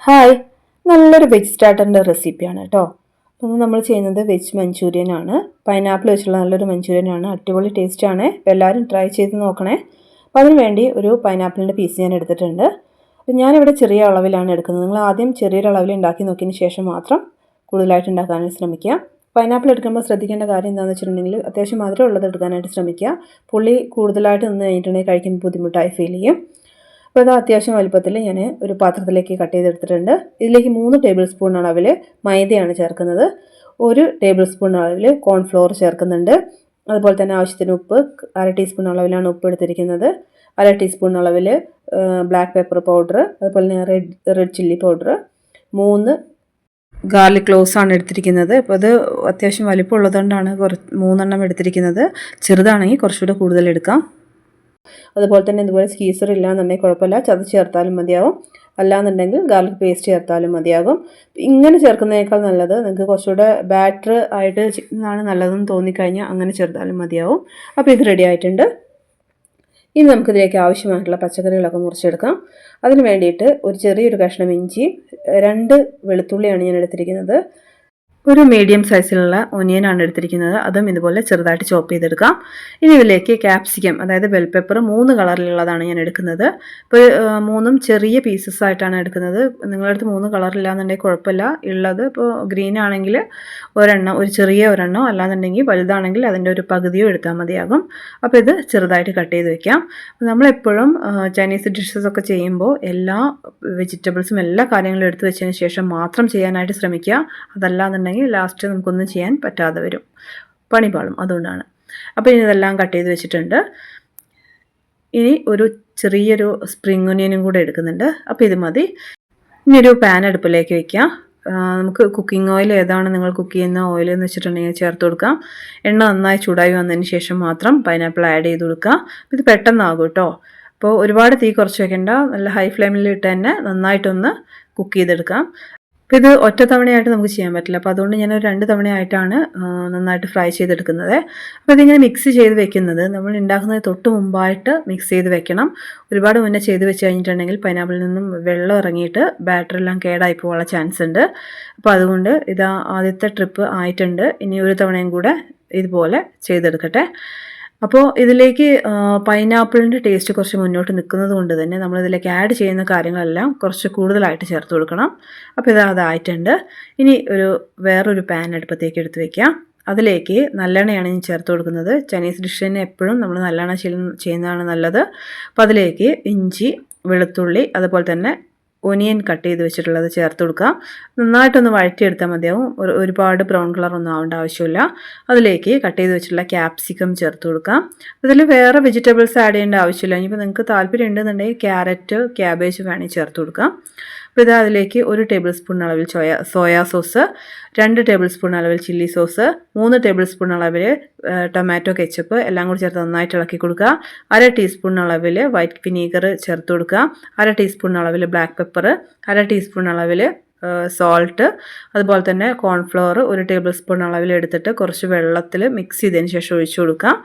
Hi, നല്ലൊരു veg സ്റ്റാർട്ടറിൻ്റെ റെസിപ്പിയാണ് കേട്ടോ. അപ്പോൾ നമ്മൾ ചെയ്യുന്നത് വെജ് മഞ്ചൂരിയൻ ആണ്. പൈനാപ്പിൾ വെച്ചുള്ള നല്ലൊരു മഞ്ചൂരിയൻ ആണ്. അടിപൊളി ടേസ്റ്റാണ്. അപ്പോൾ എല്ലാവരും ട്രൈ ചെയ്ത് നോക്കണേ. അപ്പോൾ അതിന് വേണ്ടി ഒരു പൈനാപ്പിളിൻ്റെ പീസ് ഞാൻ എടുത്തിട്ടുണ്ട്. അപ്പോൾ ഞാനിവിടെ ചെറിയ അളവിലാണ് എടുക്കുന്നത്. നിങ്ങൾ ആദ്യം ചെറിയൊരു അളവിൽ ഉണ്ടാക്കി നോക്കിയതിന് ശേഷം മാത്രം കൂടുതലായിട്ട് ഉണ്ടാക്കാനായിട്ട് ശ്രമിക്കുക. പൈനാപ്പിൾ എടുക്കുമ്പോൾ ശ്രദ്ധിക്കേണ്ട കാര്യം എന്താണെന്ന് വെച്ചിട്ടുണ്ടെങ്കിൽ അത്യാവശ്യം മധുരം ഉള്ളത് എടുക്കാനായിട്ട് ശ്രമിക്കുക. പുളി കൂടുതലായിട്ട് നിന്ന് കഴിഞ്ഞിട്ടുണ്ടെങ്കിൽ കഴിക്കുമ്പോൾ ബുദ്ധിമുട്ടായി ഫീൽ ചെയ്യും. അപ്പോൾ അത് അത്യാവശ്യം വലുപ്പത്തിൽ ഞാൻ ഒരു പാത്രത്തിലേക്ക് കട്ട് ചെയ്തെടുത്തിട്ടുണ്ട്. ഇതിലേക്ക് 3 ടേബിൾ സ്പൂൺ അളവിൽ മൈദയാണ് ചേർക്കുന്നത്. 1 ടേബിൾ സ്പൂൺ അളവിൽ കോൺഫ്ലോർ ചേർക്കുന്നുണ്ട്. അതുപോലെ തന്നെ ആവശ്യത്തിന് ഉപ്പ്, 1/2 ടീസ്പൂൺ അളവിലാണ് ഉപ്പ് എടുത്തിരിക്കുന്നത്. 1/2 ടീസ്പൂൺ അളവിൽ ബ്ലാക്ക് പെപ്പർ പൗഡർ, അതുപോലെ തന്നെ red chilli powder, 3 garlic cloves ആണ് എടുത്തിരിക്കുന്നത്. അപ്പോൾ അത് അത്യാവശ്യം വലിപ്പമുള്ളതുകൊണ്ടാണ് 3 എടുത്തിരിക്കുന്നത്. ചെറുതാണെങ്കിൽ കുറച്ചുകൂടെ കൂടുതൽ എടുക്കാം. അതുപോലെ തന്നെ ഇതുപോലെ സ്കീസർ ഇല്ലാന്നുണ്ടെങ്കിൽ കുഴപ്പമില്ല, ചതച്ച് ചേർത്താലും മതിയാവും. അല്ലാന്നുണ്ടെങ്കിൽ ഗാർലിക് പേസ്റ്റ് ചേർത്താലും മതിയാകും. ഇങ്ങനെ ചേർക്കുന്നതിനേക്കാൾ നല്ലത് നിങ്ങൾക്ക് കുറച്ചുകൂടെ ബാറ്റർ ആയിട്ട് ആണ് നല്ലതെന്ന് തോന്നിക്കഴിഞ്ഞാൽ അങ്ങനെ ചേർത്താലും മതിയാവും. അപ്പോൾ ഇത് റെഡി ആയിട്ടുണ്ട്. ഇനി നമുക്കിതിലേക്ക് ആവശ്യമായിട്ടുള്ള പച്ചക്കറികളൊക്കെ മുറിച്ചെടുക്കാം. അതിന് വേണ്ടിയിട്ട് ഒരു ചെറിയൊരു കഷ്ണം ഇഞ്ചി, 2 വെളുത്തുള്ളിയാണ് ഞാൻ എടുത്തിരിക്കുന്നത്. ഒരു മീഡിയം സൈസിലുള്ള ഒനിയനാണ് എടുത്തിരിക്കുന്നത്. അതും ഇതുപോലെ ചെറുതായിട്ട് ചോപ്പ് ചെയ്തെടുക്കാം. ഇനി ഇതിലേക്ക് ക്യാപ്സിക്കം, അതായത് ബെൽ പെപ്പർ 3 കളറിലുള്ളതാണ് ഞാൻ എടുക്കുന്നത്. ഇപ്പോൾ 3ഉം ചെറിയ പീസസ് ആയിട്ടാണ് എടുക്കുന്നത്. നിങ്ങളുടെ അടുത്ത് 3 കളറില്ലാന്നുണ്ടെങ്കിൽ കുഴപ്പമില്ല. ഉള്ളത് ഇപ്പോൾ ഗ്രീൻ ആണെങ്കിൽ ഒരു ചെറിയ ഒരെണ്ണം, അല്ലാന്നുണ്ടെങ്കിൽ വലുതാണെങ്കിൽ അതിൻ്റെ ഒരു പകുതിയോ എടുത്താൽ മതിയാകും. അപ്പോൾ ഇത് ചെറുതായിട്ട് കട്ട് ചെയ്ത് വെക്കാം. നമ്മളെപ്പോഴും ചൈനീസ് ഡിഷസ് ഒക്കെ ചെയ്യുമ്പോൾ എല്ലാ വെജിറ്റബിൾസും എല്ലാ കാര്യങ്ങളും എടുത്ത് വെച്ചതിന് ശേഷം മാത്രം ചെയ്യാനായിട്ട് ശ്രമിക്കുക. അതല്ലാന്നുണ്ടെങ്കിൽ ലാസ്റ്റ് നമുക്കൊന്നും ചെയ്യാൻ പറ്റാതെ വരും, പണി പാളും. അതുകൊണ്ടാണ്. അപ്പോൾ ഇനി ഇതെല്ലാം കട്ട് ചെയ്ത് വെച്ചിട്ടുണ്ട്. ഇനി ഒരു ചെറിയൊരു സ്പ്രിംഗ് ഒനിയനും കൂടെ എടുക്കുന്നുണ്ട്. അപ്പോൾ ഇത് മതി. ഇനി ഒരു പാൻ അടുപ്പിലേക്ക് വയ്ക്കാം. നമുക്ക് കുക്കിംഗ് ഓയിൽ ഏതാണ് നിങ്ങൾ കുക്ക് ചെയ്യുന്ന ഓയിൽ എന്ന് വെച്ചിട്ടുണ്ടെങ്കിൽ ചേർത്ത് കൊടുക്കാം. എണ്ണ നന്നായി ചൂടായി വന്നതിന് ശേഷം മാത്രം പൈനാപ്പിൾ ആഡ് ചെയ്ത് കൊടുക്കുക. ഇത് പെട്ടെന്നാകും കേട്ടോ. അപ്പോൾ ഒരുപാട് തീ കുറച്ച് വെക്കേണ്ട, നല്ല ഹൈ ഫ്ലെയിമിൽ ഇട്ട് തന്നെ നന്നായിട്ടൊന്ന് കുക്ക് ചെയ്തെടുക്കാം. അപ്പോൾ ഇത് ഒറ്റ തവണയായിട്ട് നമുക്ക് ചെയ്യാൻ പറ്റില്ല. അപ്പോൾ അതുകൊണ്ട് ഞാനൊരു 2 തവണയായിട്ടാണ് നന്നായിട്ട് ഫ്രൈ ചെയ്തെടുക്കുന്നത്. അപ്പോൾ ഇതിങ്ങനെ മിക്സ് ചെയ്ത് വെക്കുന്നത് നമ്മൾ ഉണ്ടാക്കുന്നത് തൊട്ട് മുമ്പായിട്ട് മിക്സ് ചെയ്ത് വെക്കണം. ഒരുപാട് മുന്നേ ചെയ്ത് വെച്ച് കഴിഞ്ഞിട്ടുണ്ടെങ്കിൽ പൈനാപ്പിളിൽ നിന്നും വെള്ളം ഇറങ്ങിയിട്ട് ബാറ്ററെല്ലാം കേടായി പോകാനുള്ള ചാൻസ് ഉണ്ട്. അപ്പോൾ അതുകൊണ്ട് ഇത് ആദ്യത്തെ ട്രിപ്പ് ആയിട്ടുണ്ട്. ഇനി ഒരു തവണയും കൂടെ ഇതുപോലെ ചെയ്തെടുക്കട്ടെ. അപ്പോൾ ഇതിലേക്ക് പൈനാപ്പിളിൻ്റെ ടേസ്റ്റ് കുറച്ച് മുന്നോട്ട് നിൽക്കുന്നത് കൊണ്ട് തന്നെ നമ്മളിതിലേക്ക് ആഡ് ചെയ്യുന്ന കാര്യങ്ങളെല്ലാം കുറച്ച് കൂടുതലായിട്ട് ചേർത്ത് കൊടുക്കണം. അപ്പോൾ അതായിട്ടുണ്ട്. ഇനി വേറൊരു പാൻ അടുപ്പത്തേക്ക് എടുത്ത് വയ്ക്കാം. അതിലേക്ക് നല്ലെണ്ണയാണ് ഞാൻ ചേർത്ത് കൊടുക്കുന്നത്. ചൈനീസ് ഡിഷിന് എപ്പോഴും നമ്മൾ നല്ലെണ്ണ ചെയ്യുന്നതാണ് നല്ലത്. അപ്പോൾ അതിലേക്ക് ഇഞ്ചി, വെളുത്തുള്ളി, അതുപോലെ തന്നെ ഒനിയൻ കട്ട് ചെയ്ത് വെച്ചിട്ടുള്ളത് ചേർത്ത് കൊടുക്കുക. നന്നായിട്ടൊന്ന് വഴറ്റിയെടുത്താൽ മതിയാവും. ഒരുപാട് ബ്രൗൺ കളറൊന്നും ആവേണ്ട ആവശ്യമില്ല. അതിലേക്ക് കട്ട് ചെയ്ത് വെച്ചിട്ടുള്ള ക്യാപ്സിക്കം ചേർത്ത് കൊടുക്കാം. ഇതിൽ വേറെ വെജിറ്റബിൾസ് ആഡ് ചെയ്യേണ്ട ആവശ്യമില്ല. ഇനിയിപ്പോൾ നിങ്ങൾക്ക് താല്പര്യം ഉണ്ടെന്നുണ്ടെങ്കിൽ ക്യാരറ്റ്, ക്യാബേജ് വേണമെങ്കിൽ ചേർത്ത് കൊടുക്കാം. അപ്പോൾ ഇത് അതിലേക്ക് 1 ടേബിൾ സ്പൂൺ അളവിൽ സോയാ സോസ്, 2 ടേബിൾ സ്പൂൺ അളവിൽ ചില്ലി സോസ്, 3 ടേബിൾ സ്പൂൺ അളവിൽ ടൊമാറ്റോ കെച്ചപ്പ് എല്ലാം കൂടി ചേർത്ത് നന്നായിട്ട് ഇളക്കി കൊടുക്കുക. 1/2 ടീസ്പൂൺ അളവിൽ വൈറ്റ് വിനീഗർ ചേർത്ത് കൊടുക്കുക. 1/2 ടീസ്പൂൺ അളവിൽ ബ്ലാക്ക് പെപ്പർ, 1/2 ടീസ്പൂൺ അളവിൽ സോൾട്ട്, അതുപോലെ തന്നെ കോൺഫ്ലവർ 1 ടേബിൾ സ്പൂൺ അളവിൽ എടുത്തിട്ട് കുറച്ച് വെള്ളത്തിൽ മിക്സ് ചെയ്തതിന് ശേഷം ഒഴിച്ചു കൊടുക്കുക.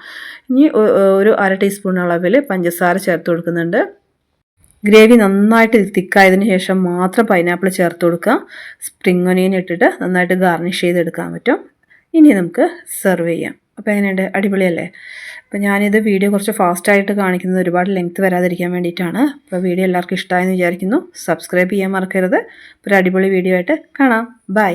ഇനി ഒരു 1/2 ടീസ്പൂൺ അളവിൽ പഞ്ചസാര ചേർത്ത് കൊടുക്കുന്നുണ്ട്. ഗ്രേവി നന്നായിട്ട് തിക്കായതിന് ശേഷം മാത്രം പൈനാപ്പിൾ ചേർത്ത് കൊടുക്കുക. സ്പ്രിംഗ് ഒനിയൻ ഇട്ടിട്ട് നന്നായിട്ട് ഗാർണിഷ് ചെയ്തെടുക്കാൻ പറ്റും. ഇനി നമുക്ക് സെർവ് ചെയ്യാം. അപ്പോൾ എങ്ങനെയുണ്ട്? അടിപൊളിയല്ലേ? അപ്പോൾ ഞാനിത് വീഡിയോ കുറച്ച് ഫാസ്റ്റായിട്ട് കാണിക്കുന്നത് ഒരുപാട് ലെങ്ത്ത് വരാതിരിക്കാൻ വേണ്ടിയിട്ടാണ്. അപ്പോൾ വീഡിയോ എല്ലാവർക്കും ഇഷ്ടമായെന്ന് വിചാരിക്കുന്നു. സബ്സ്ക്രൈബ് ചെയ്യാൻ മറക്കരുത്. ഒരു അടിപൊളി വീഡിയോ ആയിട്ട് കാണാം. ബൈ.